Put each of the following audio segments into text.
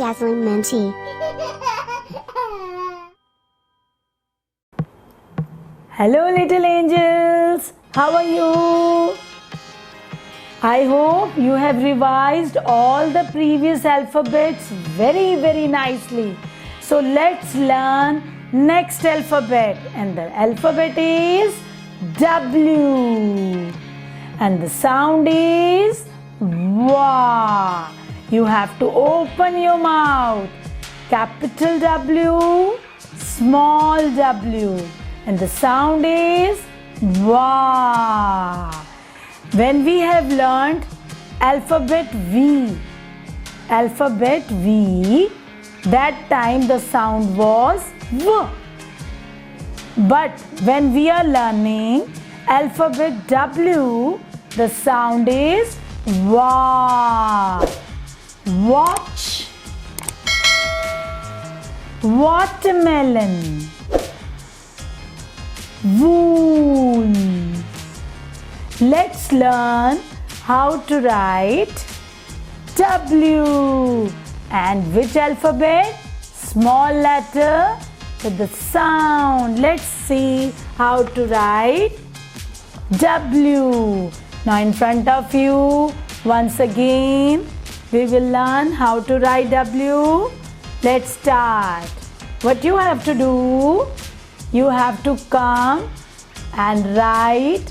Dazzling Minty. Hello little angels, how are you? I hope you have revised all the previous alphabets very nicely. So let's learn next alphabet, and the alphabet is W, and the sound is WA. You have to open your mouth. Capital W, small w, and the sound is WA. When we have learned alphabet V, that time the sound was V. But when we are learning alphabet W, the sound is WA. Watch, watermelon, wool. Let's learn how to write W. And which alphabet? Small letter with the sound. Let's see how to write W. Now in front of you, once again, we will learn how to write W. Let's start. What you have to do, you have to come and write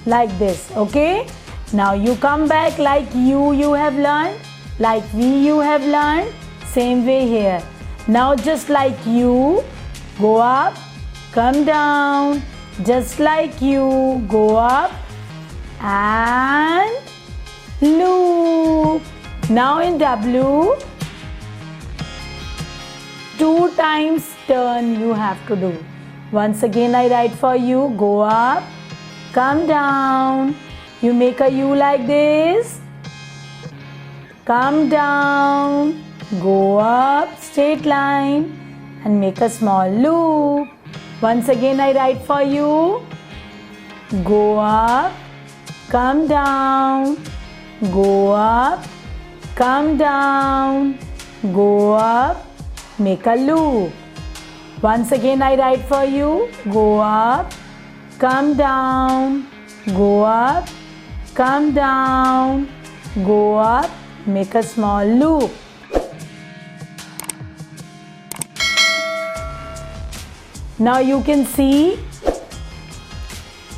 like this, okay? Now you come back like you have learned, like V you have learned, same way here. Now just like you, go up, come down, just like you, go up and loop. Now in W, 2 times turn you have to do. Once again I write for you, go up, come down, you make a U like this, come down, go up, straight line and make a small loop. Once again I write for you, go up, come down, go up, come down, go up, make a loop. Once again I write for you, go up, come down, go up, come down, go up, make a small loop. Now you can see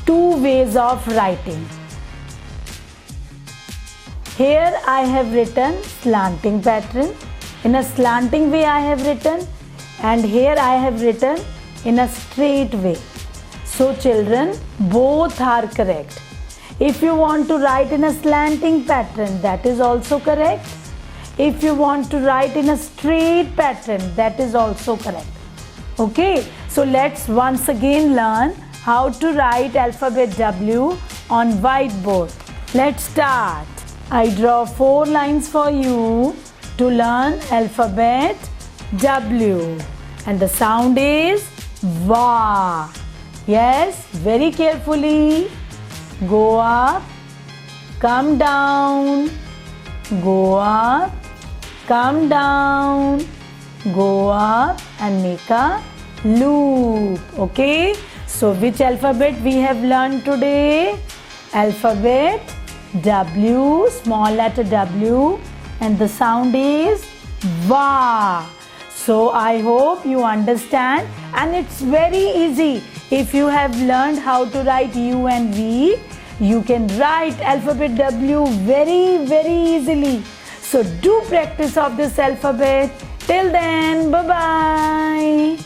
2 ways of writing. Here I have written slanting pattern. In a slanting way I have written, and here I have written in a straight way. So children, both are correct. If you want to write in a slanting pattern, that is also correct. If you want to write in a straight pattern, that is also correct. Okay, so let's once again learn how to write alphabet W on whiteboard. Let's start. I draw 4 lines for you to learn alphabet W, and the sound is WA. Yes, very carefully. Go up, come down, go up, come down, go up and make a loop. Okay, so which alphabet we have learned today? Alphabet W, small letter W, and the sound is WA. So I hope you understand, and it's very easy. If you have learned how to write U and V, you can write alphabet W very easily. So do practice of this alphabet. Till then, bye-bye.